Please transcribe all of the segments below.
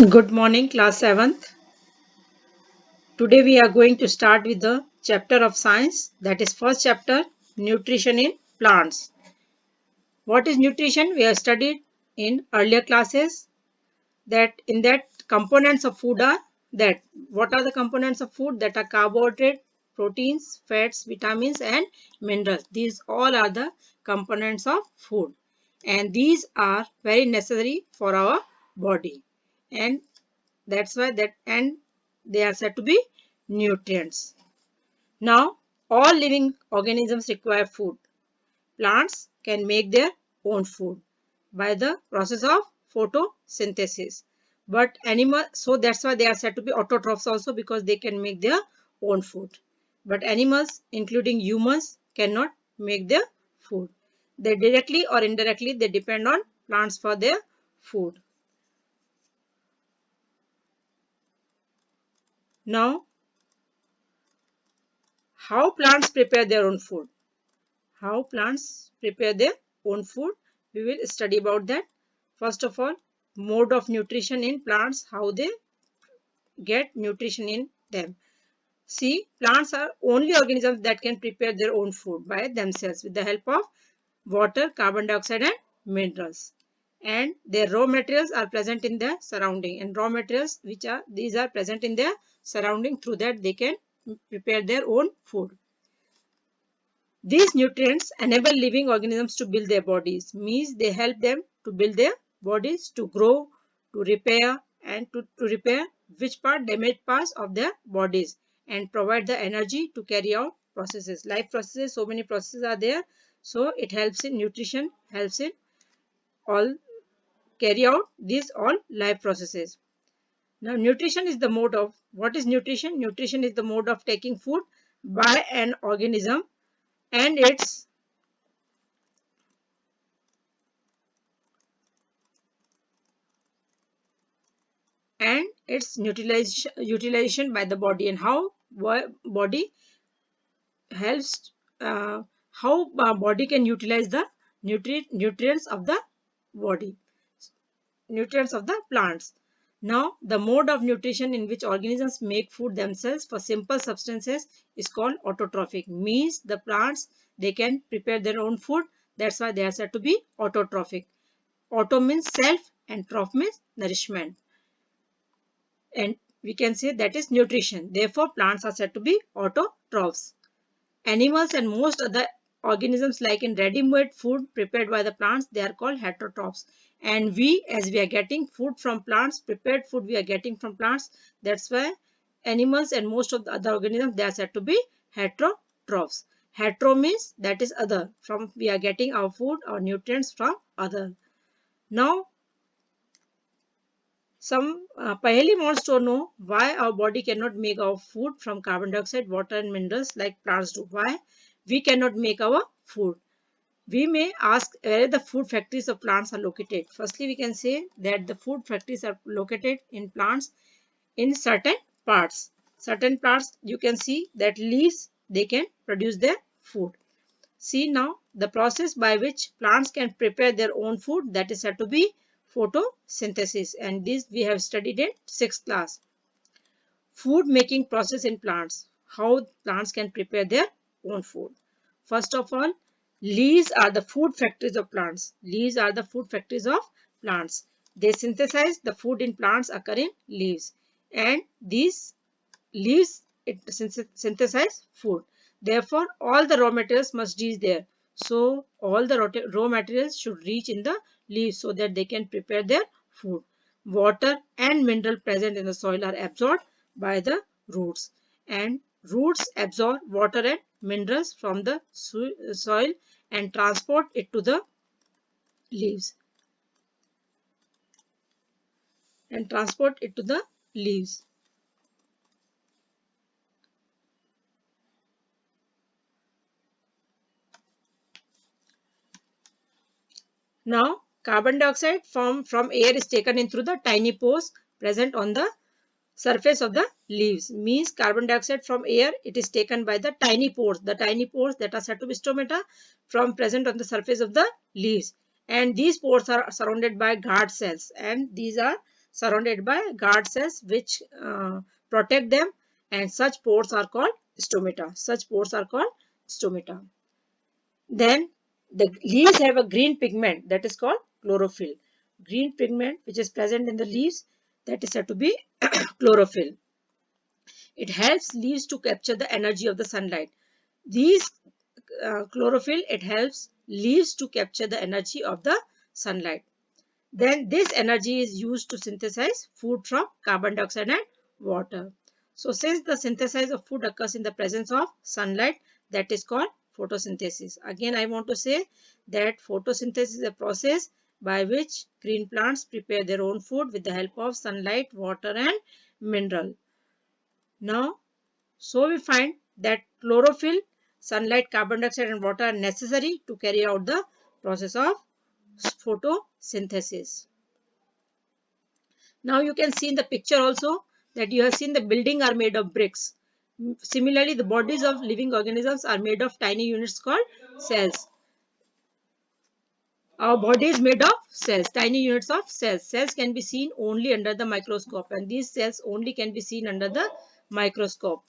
Good morning, class 7th. Today we are going to start with the chapter of science, that is first chapter, nutrition in plants. What is nutrition? We have studied in earlier classes that in that components of food are that. What are the components of food? That are carbohydrate, proteins, fats, vitamins and minerals. These all are the components of food, and these are very necessary for our body, and that's why that and they are said to be nutrients. Now, all living organisms require food. Plants can make their own food by the process of photosynthesis. But animal, so that's why they are said to be autotrophs also, because they can make their own food. But animals, including humans, cannot make their food. They directly or indirectly they depend on plants for their food. Now, how plants prepare their own food? How plants prepare their own food, we will study about that. First of all, mode of nutrition in plants, how they get nutrition in them. See, plants are only organisms that can prepare their own food by themselves with the help of water, carbon dioxide and minerals, and their raw materials are present in their surrounding, and raw materials which are these are present in their surrounding, through that they can prepare their own food. These nutrients enable living organisms to build their bodies, means they help them to build their bodies, to grow, to repair, and to repair which part damaged parts of their bodies, and provide the energy to carry out processes. Life processes, so many processes are there. So it helps in nutrition, helps in all carry out these all life processes. Now nutrition is the mode of, what is nutrition? Nutrition is the mode of taking food by an organism, and its utilization by the body, and how body helps, how body can utilize the nutrients of the body, nutrients of the plants. Now the mode of nutrition in which organisms make food themselves for simple substances is called autotrophic, means the plants they can prepare their own food, that's why they are said to be autotrophic. Auto means self and troph means nourishment, and we can say that is nutrition. Therefore, plants are said to be autotrophs. Animals and most other organisms, like in ready-made food prepared by the plants, they are called heterotrophs. And we, as we are getting food from plants, prepared food we are getting from plants, that's why animals and most of the other organisms, they are said to be heterotrophs. Hetero means that is other, from we are getting our food, our nutrients from other. Now, some Paheli wants to know why our body cannot make our food from carbon dioxide, water and minerals like plants do. Why we cannot make our food? We may ask where the food factories of plants are located. Firstly, we can say that the food factories are located in plants in certain parts. Certain parts you can see that leaves, they can produce their food. See now the process by which plants can prepare their own food, that is said to be photosynthesis, and this we have studied in 6th class. Food making process in plants, how plants can prepare their own food. First of all, leaves are the food factories of plants. Leaves are the food factories of plants. They synthesize the food in plants occur in leaves, and these leaves it synthesize food. Therefore, all the raw materials must reach there. So, all the raw materials should reach in the leaves so that they can prepare their food. Water and mineral present in the soil are absorbed by the roots, and roots absorb water and minerals from the soil and transport it to the leaves and transport it to the leaves. Now, carbon dioxide from air is taken in through the tiny pores present on the surface of the leaves. Means carbon dioxide from air, it is taken by the tiny pores that are said to be stomata from present on the surface of the leaves. And these pores are surrounded by guard cells, and these are surrounded by guard cells which protect them, and such pores are called stomata. Such pores are called stomata. Then the leaves have a green pigment that is called chlorophyll. Green pigment which is present in the leaves, that is said to be chlorophyll. It helps leaves to capture the energy of the sunlight. These chlorophyll, it helps leaves to capture the energy of the sunlight. Then this energy is used to synthesize food from carbon dioxide and water. So since the synthesis of food occurs in the presence of sunlight, that is called photosynthesis. Again, I want to say that photosynthesis is a process by which green plants prepare their own food with the help of sunlight, water and mineral. Now, so we find that chlorophyll, sunlight, carbon dioxide and water are necessary to carry out the process of photosynthesis. Now you can see in the picture also that you have seen the building are made of bricks. Similarly, the bodies of living organisms are made of tiny units called cells. Our body is made of cells, tiny units of cells. Cells can be seen only under the microscope, and these cells only can be seen under the microscope.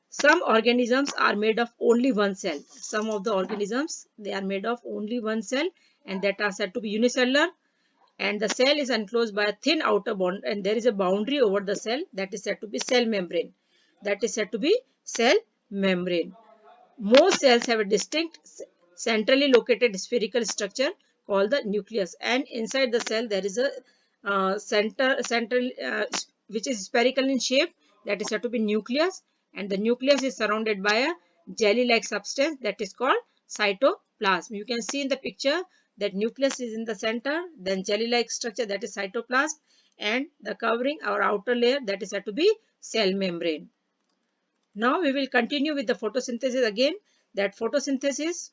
Some organisms are made of only one cell. Some of the organisms, they are made of only one cell, and that are said to be unicellular. And the cell is enclosed by a thin outer bond, and there is a boundary over the cell, that is said to be cell membrane. That is said to be cell membrane. Most cells have a distinct centrally located spherical structure called the nucleus, and inside the cell there is a central which is spherical in shape, that is said to be nucleus, and the nucleus is surrounded by a jelly like substance that is called cytoplasm. You can see in the picture that nucleus is in the center, then jelly like structure, that is cytoplasm, and the covering or outer layer, that is said to be cell membrane. Now we will continue with the photosynthesis again. That photosynthesis,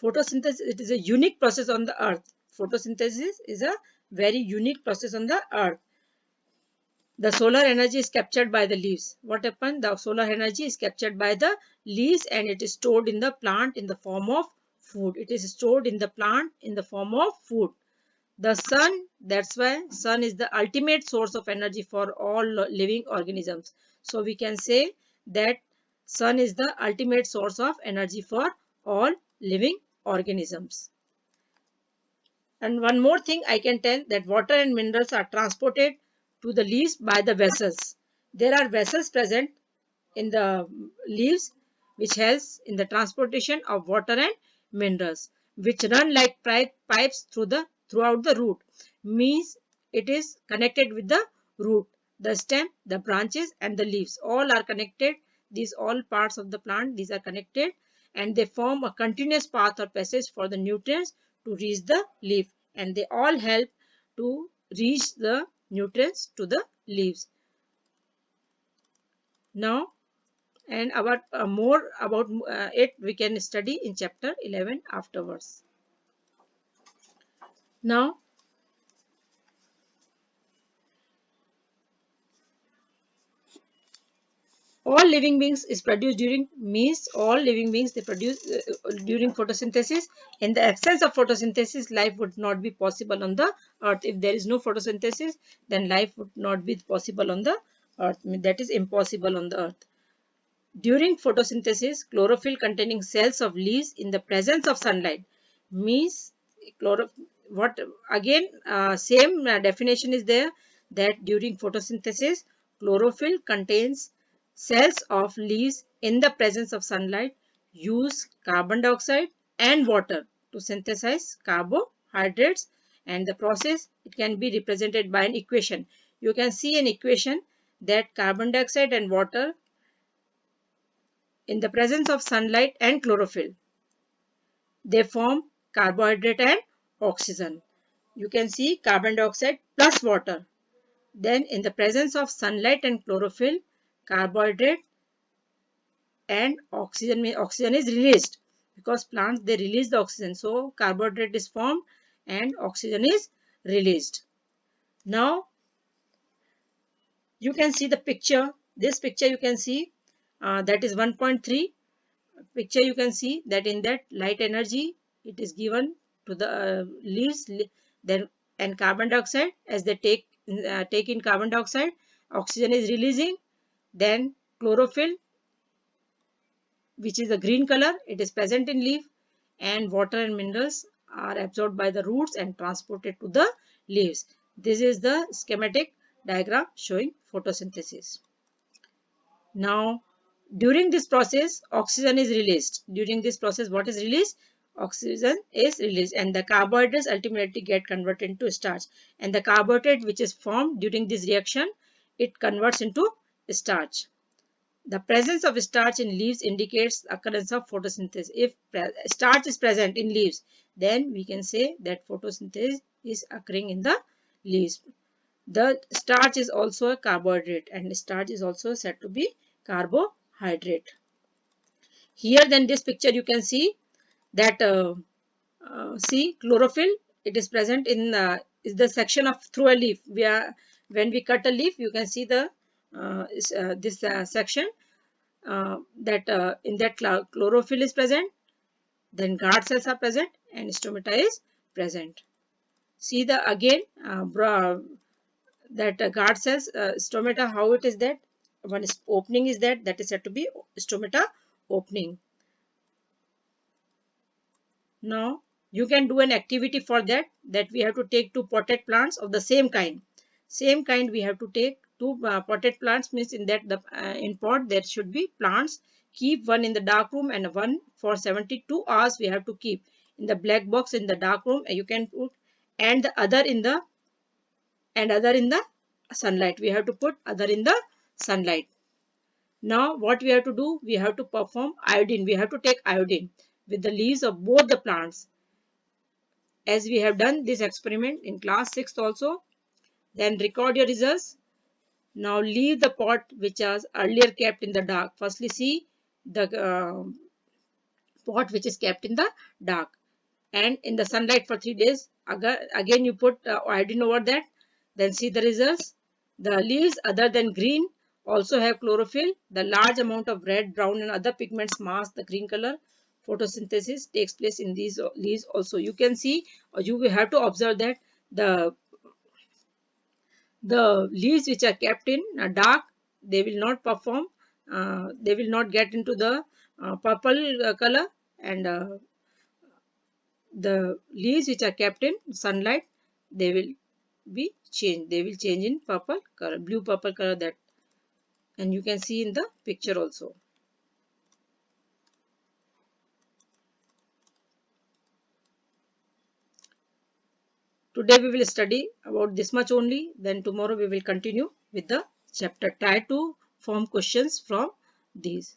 it is a unique process on the earth. Photosynthesis is a very unique process on the earth. The solar energy is captured by the leaves. What happened? The solar energy is captured by the leaves and it is stored in the plant in the form of food. It is stored in the plant in the form of food. The sun, that's why sun is the ultimate source of energy for all living organisms. So we can say that sun is the ultimate source of energy for all living organisms. And one more thing I can tell, that water and minerals are transported to the leaves by the vessels. There are vessels present in the leaves which helps in the transportation of water and minerals, which run like pipes throughout the root. Means it is connected with the root, the stem, the branches and the leaves. All are connected. These all parts of the plant, these are connected and they form a continuous path or passage for the nutrients to reach the leaf, and they all help to reach the nutrients to the leaves. Now, and about more about it we can study in chapter 11 afterwards. Now, all living beings is produced during, means all living beings they produce during photosynthesis. In the absence of photosynthesis, life would not be possible on the earth. If there is no photosynthesis, then life would not be possible on the earth. That is impossible on the earth. During photosynthesis, chlorophyll containing cells of leaves in the presence of sunlight, means what again same definition is there, that during photosynthesis chlorophyll contains cells of leaves in the presence of sunlight use carbon dioxide and water to synthesize carbohydrates, and the process, it can be represented by an equation. You can see an equation that carbon dioxide and water in the presence of sunlight and chlorophyll, they form carbohydrate and oxygen. You can see carbon dioxide plus water. Then in the presence of sunlight and chlorophyll, carbohydrate and oxygen is released, because plants they release the oxygen. So carbohydrate is formed and oxygen is released. Now you can see the picture. This picture you can see that is 1.3 picture. You can see that in that light energy it is given to the leaves. then and carbon dioxide, as they take in carbon dioxide, oxygen is releasing. Then chlorophyll, which is a green color, it is present in leaf, and water and minerals are absorbed by the roots and transported to the leaves. This is the schematic diagram showing photosynthesis. Now, during this process, oxygen is released. During this process, what is released? Oxygen is released, and the carbohydrates ultimately get converted into starch. And the carbohydrate which is formed during this reaction, it converts into starch. The presence of starch in leaves indicates occurrence of photosynthesis. If starch is present in leaves, then we can say that photosynthesis is occurring in the leaves. The starch is also a carbohydrate, and starch is also said to be carbohydrate. Here, then, this picture you can see that see chlorophyll. It is present in is the section of through a leaf. When we cut a leaf, you can see the this section that in that chlorophyll is present. Then guard cells are present and stomata is present. See the again that guard cells stomata, how it is that one is opening is that is said to be stomata opening. Now you can do an activity for that we have to take two potted plants of the same kind we have to take two potted plants, means in that the in pot there should be plants. Keep one in the dark room and one for 72 hours we have to keep in the black box in the dark room, you can put, and the other in the sunlight. We have to put other in the sunlight. Now what we have to do, we have to perform iodine. We have to take iodine with the leaves of both the plants, as we have done this experiment in class 6th also. Then record your results. Now leave the pot which was earlier kept in the dark. Firstly see the pot which is kept in the dark and in the sunlight for 3 days. Again you put iodine over that. Then see the results. The leaves other than green also have chlorophyll. The large amount of red, brown and other pigments mask the green color. Photosynthesis takes place in these leaves also. You can see, or you will have to observe that the leaves which are kept in dark, they will not perform, they will not get into the purple color, and the leaves which are kept in sunlight, they will be changed. They will change in purple color, blue purple color, that, and you can see in the picture also. Today we will study about this much only. Then tomorrow we will continue with the chapter. Try to form questions from these.